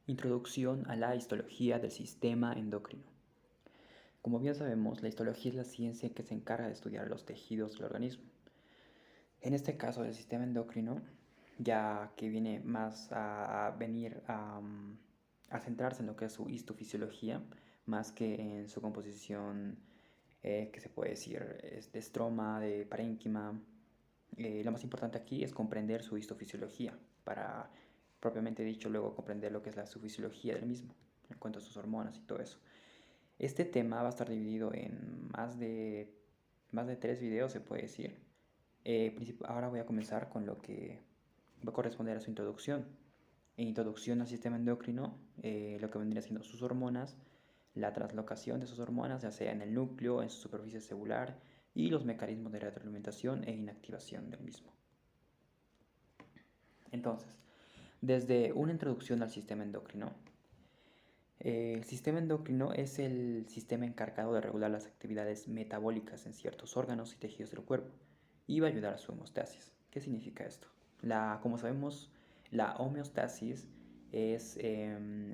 Introducción a la histología del sistema endocrino. Como bien sabemos, la histología es la ciencia que se encarga de estudiar los tejidos del organismo. En este caso, del sistema endocrino, ya que viene más a venir a centrarse en lo que es su histofisiología, más que en su composición, que se puede decir, es de estroma, de parénquima. Lo más importante aquí es comprender su histofisiología para, propiamente dicho, luego comprender lo que es su fisiología del mismo, en cuanto a sus hormonas y todo eso. Este tema va a estar dividido en más de 3 videos, se puede decir. Ahora voy a comenzar con lo que va a corresponder a su introducción. En introducción al sistema endocrino, lo que vendría siendo sus hormonas, la translocación de sus hormonas, ya sea en el núcleo, en su superficie celular, y los mecanismos de retroalimentación e inactivación del mismo. Entonces, desde una introducción al sistema endocrino, el sistema endocrino es el sistema encargado de regular las actividades metabólicas en ciertos órganos y tejidos del cuerpo y va a ayudar a su homeostasis. ¿Qué significa esto? Como sabemos, la homeostasis es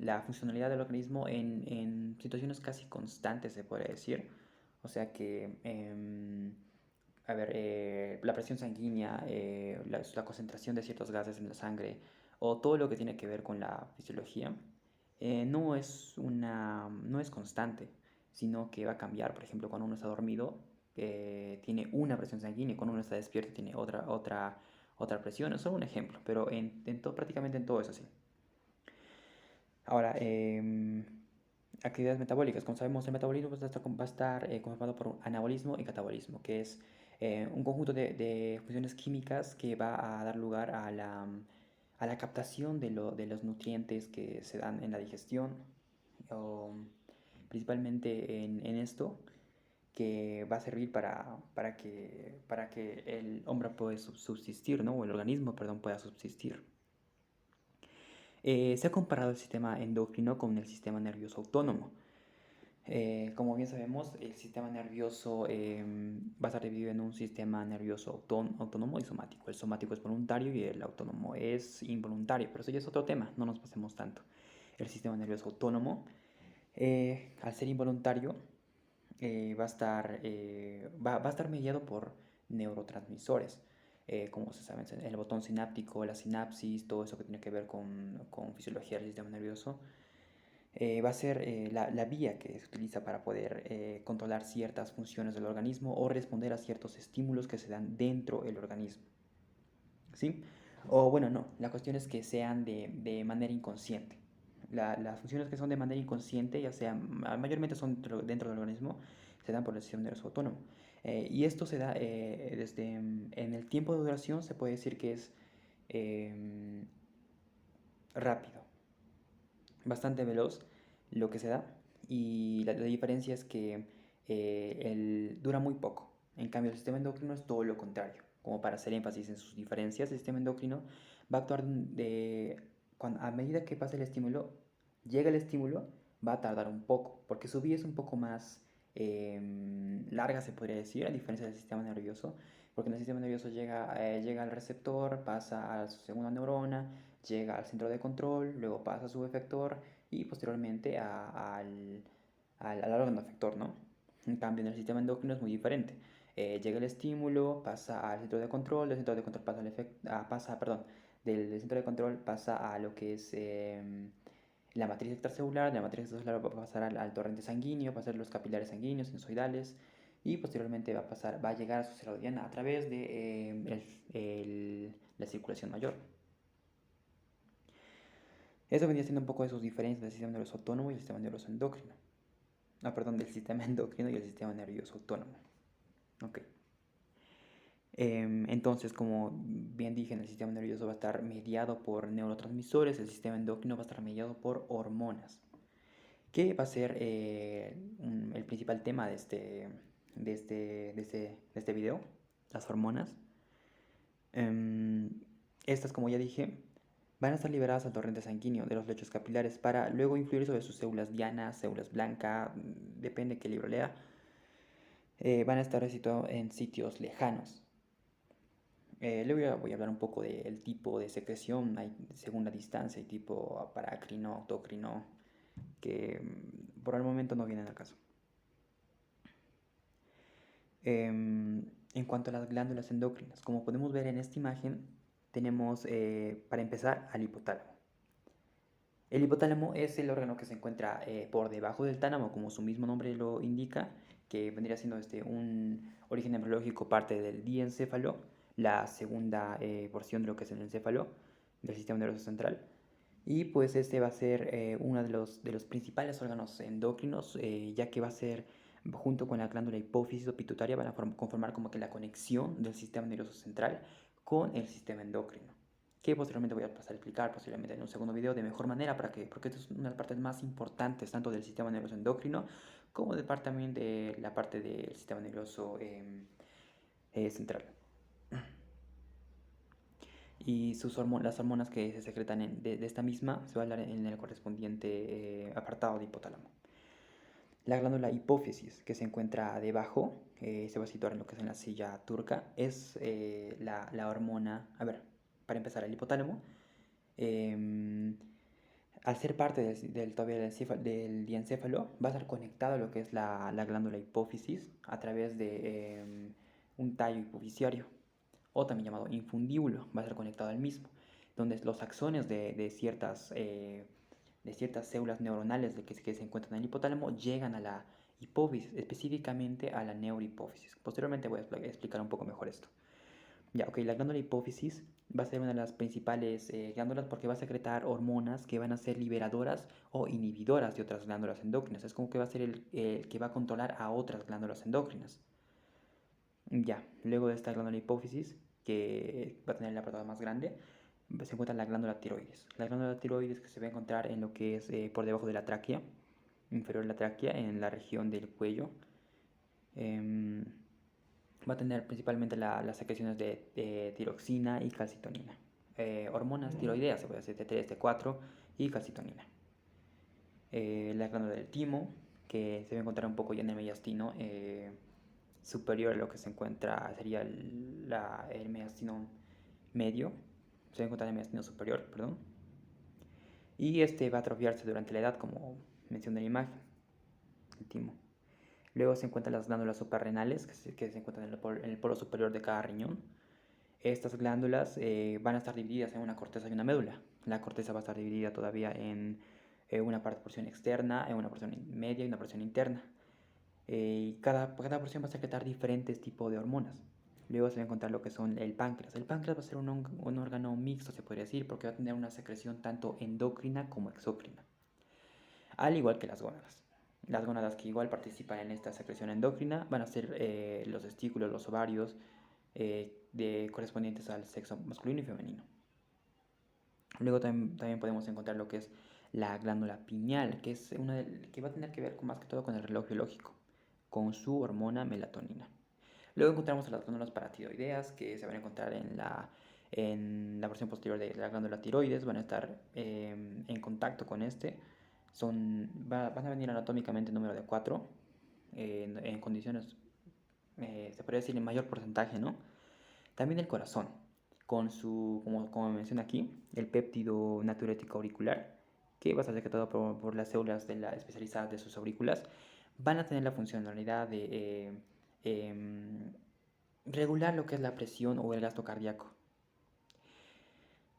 la funcionalidad del organismo en situaciones casi constantes, se podría decir. O sea que, a ver, la presión sanguínea, la concentración de ciertos gases en la sangre o todo lo que tiene que ver con la fisiología no es constante, sino que va a cambiar. Por ejemplo, cuando uno está dormido, tiene una presión sanguínea, y cuando uno está despierto tiene otra presión. Es solo un ejemplo, pero prácticamente en todo es así. Ahora, actividades metabólicas. Como sabemos, el metabolismo va a estar conformado por anabolismo y catabolismo, que es un conjunto de funciones químicas que va a dar lugar a la captación de los nutrientes que se dan en la digestión, o, principalmente en esto, que va a servir para que el hombre pueda subsistir, ¿no? O el organismo, perdón, pueda subsistir. Se ha comparado el sistema endocrino con el sistema nervioso autónomo. Como bien sabemos, el sistema nervioso va a estar dividido en un sistema nervioso autónomo y somático. El somático es voluntario y el autónomo es involuntario, pero eso ya es otro tema, no nos pasemos tanto. El sistema nervioso autónomo, al ser involuntario, va a estar mediado por neurotransmisores. Como se sabe, el botón sináptico, la sinapsis, todo eso que tiene que ver con fisiología del sistema nervioso, va a ser la vía que se utiliza para poder controlar ciertas funciones del organismo o responder a ciertos estímulos que se dan dentro del organismo. ¿Sí? O bueno, no, la cuestión es que sean de manera inconsciente. Las funciones que son de manera inconsciente, ya sea, mayormente son dentro del organismo, se dan por el sistema nervioso autónomo. Y esto se da en el tiempo de duración, se puede decir que es em, rápido, bastante veloz lo que se da, y la diferencia es que dura muy poco. En cambio, el sistema endocrino es todo lo contrario. Como para hacer énfasis en sus diferencias, el sistema endocrino va a actuar a medida que pasa el estímulo, llega el estímulo, va a tardar un poco, porque su vía es un poco más larga, se podría decir, a diferencia del sistema nervioso, porque en el sistema nervioso llega al receptor, pasa a su segunda neurona, llega al centro de control, luego pasa a su efector y posteriormente al órgano efector, ¿no? En cambio, en el sistema endocrino es muy diferente. Llega el estímulo, pasa al centro de control, del centro de control del centro de control pasa a lo que es la matriz extracelular, de la matriz extracelular va a pasar al torrente sanguíneo, va a pasar los capilares sanguíneos, sinusoidales, y posteriormente va a llegar a su célula diana a través de la circulación mayor. Eso venía siendo un poco de sus diferencias del sistema nervioso autónomo y el sistema nervioso endocrino. Perdón, del sistema endocrino y el sistema nervioso autónomo. Ok. Entonces, como bien dije, el sistema nervioso va a estar mediado por neurotransmisores, el sistema endocrino va a estar mediado por hormonas. ¿Qué va a ser el principal tema de este video? Las hormonas. Estas, como ya dije, van a estar liberadas al torrente sanguíneo de los lechos capilares para luego influir sobre sus células dianas, células blancas, depende qué libro lea. Van a estar situados en sitios lejanos. Voy a hablar un poco del tipo de secreción. Hay, según la distancia, hay tipo parácrino, autocrino, que por el momento no vienen al caso. En cuanto a las glándulas endocrinas, como podemos ver en esta imagen, tenemos para empezar al hipotálamo. El hipotálamo es el órgano que se encuentra por debajo del tálamo, como su mismo nombre lo indica, que vendría siendo un origen embriológico parte del diencéfalo, la segunda porción de lo que es el encéfalo del sistema nervioso central. Y pues este va a ser uno de los principales órganos endocrinos, ya que va a ser, junto con la glándula hipófisis o pituitaria, van a conformar como que la conexión del sistema nervioso central con el sistema endocrino, que posteriormente voy a pasar a explicar posiblemente en un segundo video de mejor manera, porque esto es una de las partes más importantes tanto del sistema nervioso endocrino como también de la parte del sistema nervioso central. Y las hormonas que se secretan de esta misma se va a hablar en el correspondiente apartado de hipotálamo. La glándula hipófisis, que se encuentra debajo, se va a situar en lo que es en la silla turca, es la hormona, a ver, para empezar, el hipotálamo, al ser parte todavía del diencéfalo, va a estar conectado a lo que es la glándula hipófisis a través de un tallo hipofisiario, o también llamado infundíbulo, va a estar conectado al mismo, donde los axones de ciertas células neuronales que se encuentran en el hipotálamo llegan a la hipófisis, específicamente a la neurohipófisis. Posteriormente voy a explicar un poco mejor esto. Ya, ok, la glándula hipófisis va a ser una de las principales glándulas porque va a secretar hormonas que van a ser liberadoras o inhibidoras de otras glándulas endocrinas. Es como que va a ser el que va a controlar a otras glándulas endocrinas. Ya, luego de esta glándula hipófisis, que va a tener el apartado más grande, se encuentra la glándula tiroides. La glándula tiroides que se va a encontrar en lo que es por debajo de la tráquea, inferior de la tráquea, en la región del cuello. Va a tener principalmente las secreciones de tiroxina y calcitonina. Hormonas tiroideas, se puede decir T3, T4 y calcitonina. La glándula del timo, que se va a encontrar un poco ya en el mediastino superior a lo que se encuentra, sería el mediastino medio, se va a encontrar en el mediastino superior, perdón. Y este va a atrofiarse durante la edad, como menciona la imagen, el timo. Luego se encuentran las glándulas suprarrenales, que se encuentran en el polo superior de cada riñón. Estas glándulas van a estar divididas en una corteza y una médula. La corteza va a estar dividida todavía en una porción externa, en una porción media y una porción interna. Y cada porción va a secretar diferentes tipos de hormonas. Luego se va a encontrar lo que son el páncreas. El páncreas va a ser un órgano mixto, se podría decir, porque va a tener una secreción tanto endocrina como exócrina, al igual que las gónadas. Las gónadas que igual participan en esta secreción endocrina van a ser los testículos, los ovarios, correspondientes al sexo masculino y femenino. Luego también podemos encontrar lo que es la glándula pineal, que es que va a tener que ver más que todo con el reloj biológico, con su hormona melatonina. Luego encontramos las glándulas paratiroideas, que se van a encontrar en la porción posterior de la glándula tiroides, van a estar en contacto con van a venir anatómicamente en número de 4, en condiciones, se podría decir, en mayor porcentaje, ¿no? También el corazón, con como menciona aquí, el péptido natriurético auricular, que va a estar secretado por las células especializadas de sus aurículas, van a tener la funcionalidad de regular lo que es la presión o el gasto cardíaco.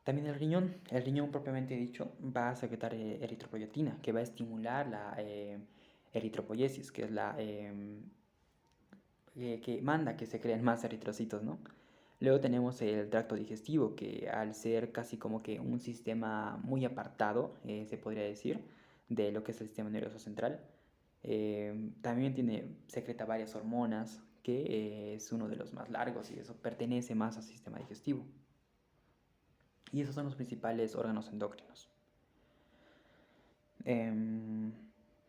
También el riñón propiamente dicho va a secretar eritropoyetina, que va a estimular la eritropoyesis, que es la que manda que se creen más eritrocitos, ¿no? Luego tenemos el tracto digestivo, que al ser casi como que un sistema muy apartado, se podría decir, de lo que es el sistema nervioso central, también secreta varias hormonas, que es uno de los más largos y eso pertenece más al sistema digestivo. Y esos son los principales órganos endocrinos.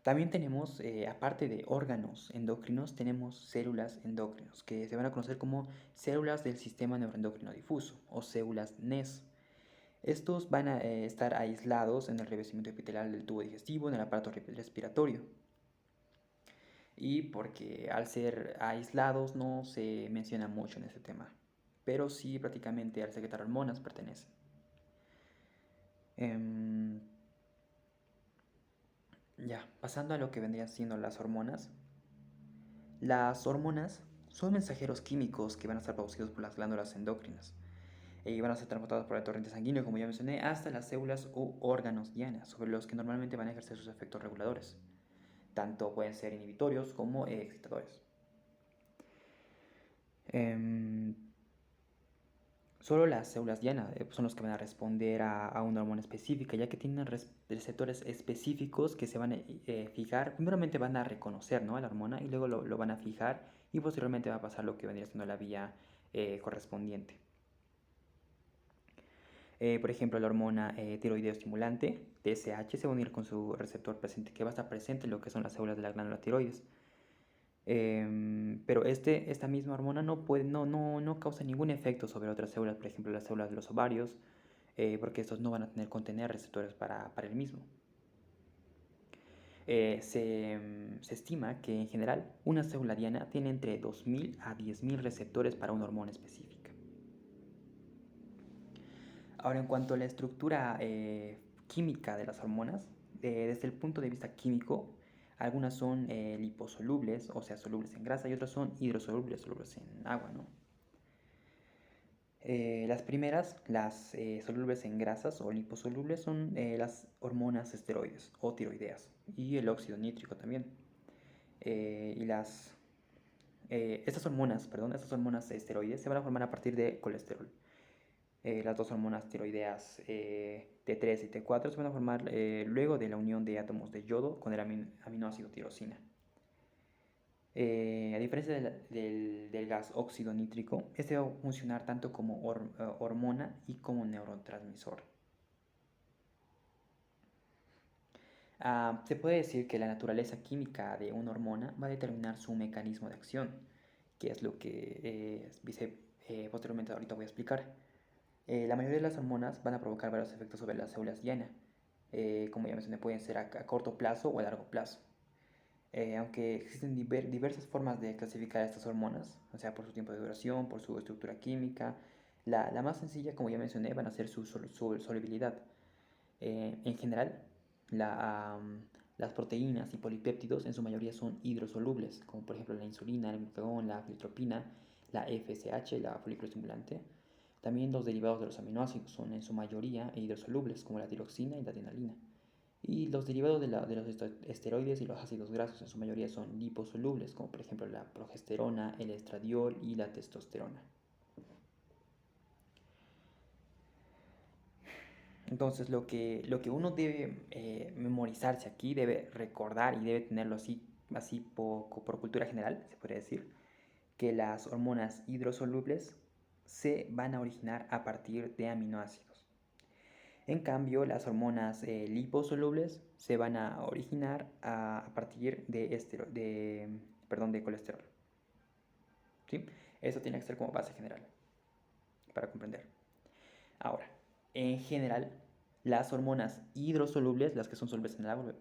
También tenemos, aparte de órganos endocrinos, tenemos células endocrinos, que se van a conocer como células del sistema neuroendocrino difuso o células NES. Estos van a estar aislados en el revestimiento epitelial del tubo digestivo, en el aparato respiratorio. Y porque al ser aislados no se menciona mucho en este tema. pero sí prácticamente al secretar hormonas pertenecen. Em, ya, pasando a lo que vendrían siendo las hormonas. Las hormonas son mensajeros químicos que van a ser producidos por las glándulas endocrinas y van a ser transportados por el torrente sanguíneo, como ya mencioné, hasta las células u órganos diana, sobre los que normalmente van a ejercer sus efectos reguladores. Tanto pueden ser inhibitorios como excitadores. Em, Solo las células diana son los que van a responder a una hormona específica, ya que tienen receptores específicos que se van a fijar. Primeramente van a reconocer, ¿no?, a la hormona y luego lo van a fijar y posteriormente va a pasar lo que vendría siendo la vía correspondiente. Por ejemplo, la hormona tiroideo estimulante, TSH, se va a unir con su receptor presente, que va a estar presente en lo que son las células de la glándula tiroides. Pero esta misma hormona no causa ningún efecto sobre otras células, por ejemplo las células de los ovarios, porque estos no van a contener receptores para el mismo. Se estima que en general una célula diana tiene entre 2000 a 10.000 receptores para una hormona específica. Ahora, en cuanto a la estructura química de las hormonas, desde el punto de vista químico, algunas son liposolubles, o sea, solubles en grasa, y otras son hidrosolubles, solubles en agua, ¿no? Las primeras, las solubles en grasas o liposolubles, son las hormonas esteroides o tiroideas y el óxido nítrico también. Estas hormonas esteroides se van a formar a partir de colesterol. Las dos hormonas tiroideas T3 y T4 se van a formar luego de la unión de átomos de yodo con el aminoácido tirosina. A diferencia del gas óxido nítrico, este va a funcionar tanto como hormona y como neurotransmisor. Se puede decir que la naturaleza química de una hormona va a determinar su mecanismo de acción, que es lo que posteriormente ahorita voy a explicar. La mayoría de las hormonas van a provocar varios efectos sobre las células diana. Como ya mencioné, pueden ser a corto plazo o a largo plazo. Aunque existen diversas formas de clasificar estas hormonas, o sea, por su tiempo de duración, por su estructura química, la más sencilla, como ya mencioné, van a ser su solubilidad. En general, las proteínas y polipéptidos en su mayoría son hidrosolubles, como por ejemplo la insulina, el glucagón, la filtropina, la FSH, la folículo estimulante. También los derivados de los aminoácidos son en su mayoría hidrosolubles, como la tiroxina y la adenalina. Y los derivados de los esteroides y los ácidos grasos en su mayoría son liposolubles, como por ejemplo la progesterona, el estradiol y la testosterona. Entonces lo que uno debe memorizarse aquí, debe recordar y debe tenerlo así por cultura general, se podría decir, que las hormonas hidrosolubles se van a originar a partir de aminoácidos. En cambio, las hormonas liposolubles se van a originar a partir de colesterol. ¿Sí? Eso tiene que ser como base general para comprender. Ahora, en general, las hormonas hidrosolubles, las que son solubles en el agua,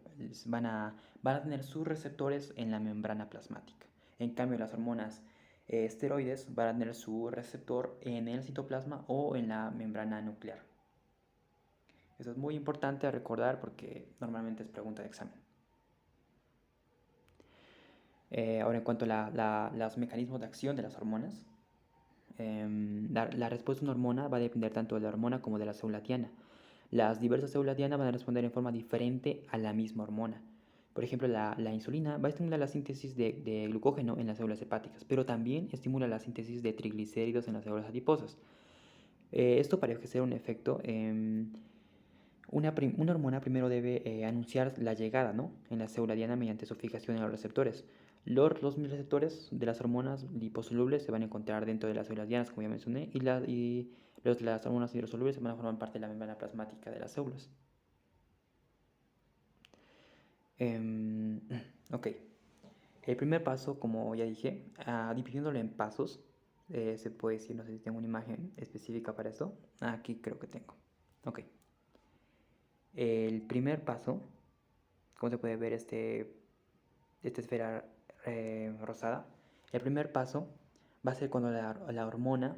van a tener sus receptores en la membrana plasmática. En cambio, las hormonas esteroides van a tener su receptor en el citoplasma o en la membrana nuclear. Eso es muy importante a recordar porque normalmente es pregunta de examen. Ahora, en cuanto a los mecanismos de acción de las hormonas, la respuesta a una hormona va a depender tanto de la hormona como de la célula diana. Las diversas células diana van a responder en forma diferente a la misma hormona. Por ejemplo, la insulina va a estimular la síntesis de glucógeno en las células hepáticas, pero también estimula la síntesis de triglicéridos en las células adiposas. Esto para ejercer un efecto, una hormona primero debe anunciar la llegada, ¿no?, en la célula diana mediante su fijación en los receptores. Los receptores de las hormonas liposolubles se van a encontrar dentro de las células dianas, como ya mencioné, y los de las hormonas hidrosolubles van a formar parte de la membrana plasmática de las células. Ok. El primer paso, como ya dije, dividiéndolo en pasos, se puede decir, no sé si tengo una imagen específica para esto. Aquí creo que tengo. Ok. El primer paso, como se puede ver esta esfera rosada, el primer paso va a ser cuando la hormona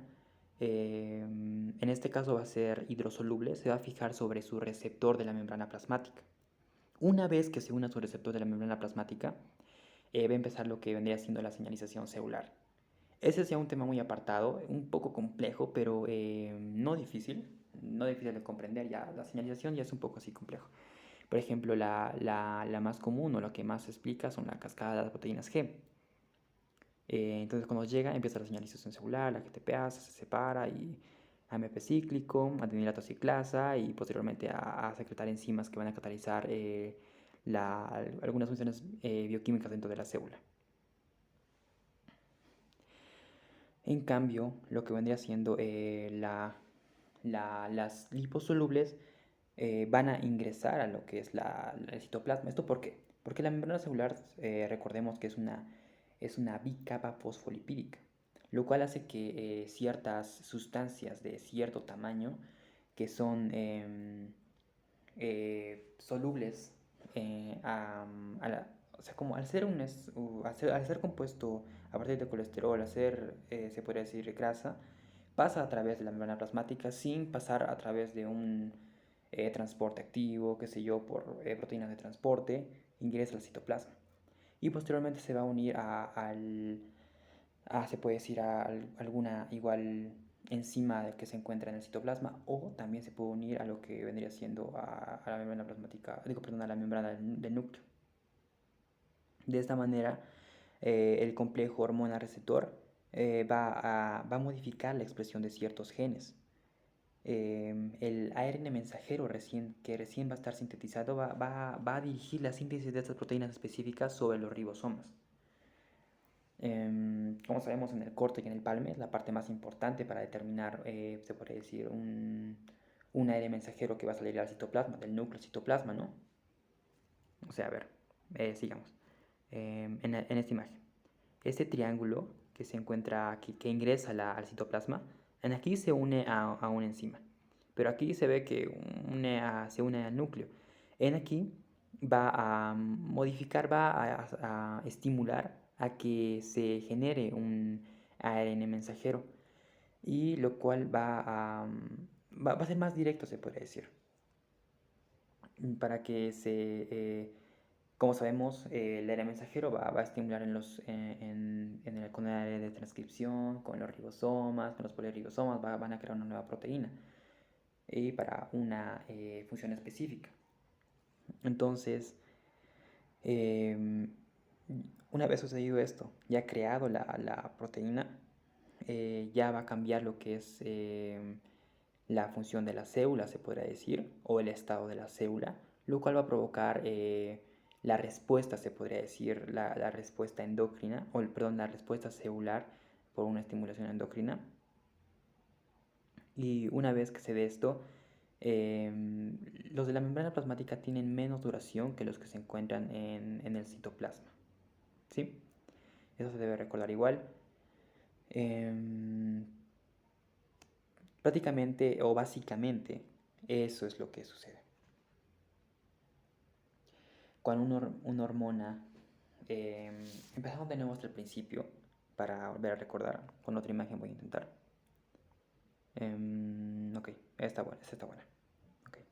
En este caso va a ser hidrosoluble, se va a fijar sobre su receptor de la membrana plasmática. Una vez que se una a su receptor de la membrana plasmática, va a empezar lo que vendría siendo la señalización celular. Ese es ya un tema muy apartado, un poco complejo, pero no difícil de comprender. Ya la señalización ya es un poco así complejo. Por ejemplo, la más común o lo que más se explica son la cascada de las proteínas G. Entonces cuando llega empieza la señalización celular, la GTPase se separa y AMP cíclico, adenilata ciclasa y posteriormente a secretar enzimas que van a catalizar algunas funciones bioquímicas dentro de la célula. En cambio, lo que vendría siendo las liposolubles van a ingresar a lo que es el citoplasma. ¿Esto por qué? Porque la membrana celular, recordemos que es una bicapa fosfolipídica, lo cual hace que ciertas sustancias de cierto tamaño que son solubles o sea, como al ser compuesto a partir de colesterol, se podría decir, grasa, pasa a través de la membrana plasmática sin pasar a través de un transporte activo, qué sé yo, por proteínas de transporte, ingresa al citoplasma. Y posteriormente se va a unir se puede decir, alguna igual enzima que se encuentra en el citoplasma, o también se puede unir a lo que vendría siendo a la membrana plasmática, digo, perdón, a la membrana del núcleo. De esta manera, el complejo hormona-receptor va a modificar la expresión de ciertos genes. El ARN mensajero que recién va a estar sintetizado va a dirigir la síntesis de estas proteínas específicas sobre los ribosomas. Como sabemos, en el corte y en el palme es la parte más importante para determinar, se podría decir, un ARN mensajero que va a salir al citoplasma, del núcleo citoplasma, ¿no? O sea, a ver, sigamos. En esta imagen, este triángulo que se encuentra aquí, que ingresa al citoplasma, en aquí se une a una enzima, pero aquí se ve que se une al núcleo. En aquí va a modificar, a estimular a que se genere un ARN mensajero, y lo cual va a ser más directo, se podría decir, para que como sabemos, el ARN mensajero va a estimular con el área de transcripción, con los ribosomas, con los poliribosomas, van a crear una nueva proteína y para una función específica. Entonces, una vez sucedido esto, ya creado la proteína, ya va a cambiar lo que es la función de la célula, se podría decir, o el estado de la célula, lo cual va a provocar la respuesta, se podría decir, la respuesta endocrina, o perdón, la respuesta celular por una estimulación endocrina. Y una vez que se dé esto, los de la membrana plasmática tienen menos duración que los que se encuentran en el citoplasma. ¿Sí? Eso se debe recordar igual. Prácticamente o básicamente eso es lo que sucede. Cuando una hormona, empezamos de nuevo hasta el principio para volver a recordar, con otra imagen voy a intentar. Ok, esta está buena. Okay.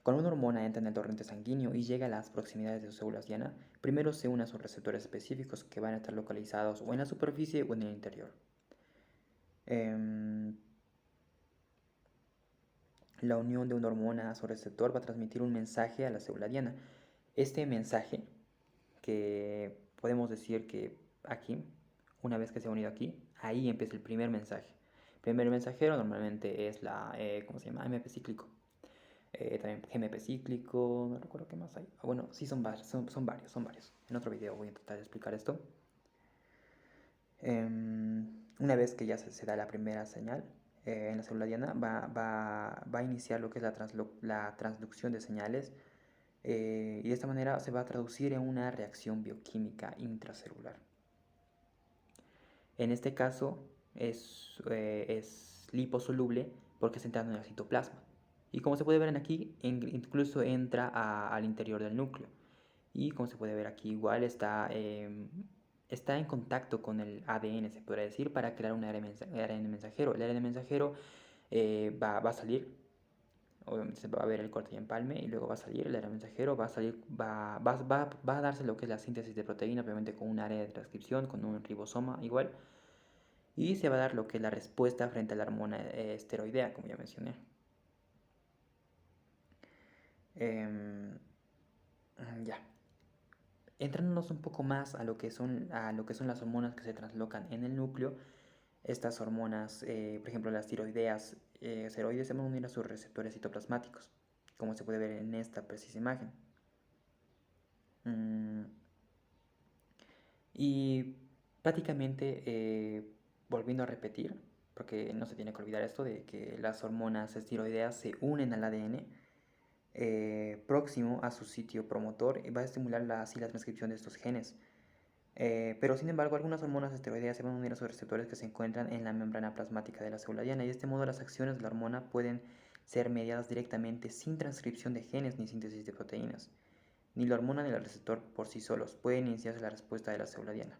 Cuando una hormona entra en el torrente sanguíneo y llega a las proximidades de sus células diana, primero se une a sus receptores específicos que van a estar localizados o en la superficie o en el interior. La unión de una hormona a su receptor va a transmitir un mensaje a la célula diana. Este mensaje, que podemos decir que aquí, una vez que se ha unido aquí, ahí empieza el primer mensaje. El primer mensajero normalmente es ¿cómo se llama? AMP cíclico. También GMP cíclico, no recuerdo qué más hay. Bueno, sí, son varios. En otro video voy a intentar explicar esto. Una vez que ya se da la primera señal en la célula diana, va a iniciar lo que es la transducción de señales, y de esta manera se va a traducir en una reacción bioquímica intracelular. En este caso es liposoluble porque se entra en el citoplasma. Y como se puede ver aquí, incluso entra al interior del núcleo. Y como se puede ver aquí, igual está está en contacto con el ADN, se podría decir, para crear un ARN mensajero. El ARN mensajero va a salir, obviamente se va a ver el corte y empalme, y luego va a salir el ARN mensajero, va a salir, va a darse lo que es la síntesis de proteína, obviamente con un área de transcripción, con un ribosoma igual, y se va a dar lo que es la respuesta frente a la hormona esteroidea, como ya mencioné. Em, ya. Entrándonos un poco más a lo que son las hormonas que se translocan en el núcleo, estas hormonas, por ejemplo las tiroideas, esteroides, se van a unir a sus receptores citoplasmáticos, como se puede ver en esta precisa imagen. Mm, y prácticamente, volviendo a repetir, porque no se tiene que olvidar esto de que las hormonas esteroideas se unen al ADN próximo a su sitio promotor y va a estimular así la transcripción de estos genes. Pero sin embargo, algunas hormonas esteroideas se van a unir a sus receptores que se encuentran en la membrana plasmática de la célula diana, y de este modo las acciones de la hormona pueden ser mediadas directamente sin transcripción de genes ni síntesis de proteínas. Ni la hormona ni el receptor por sí solos pueden iniciarse la respuesta de la célula diana.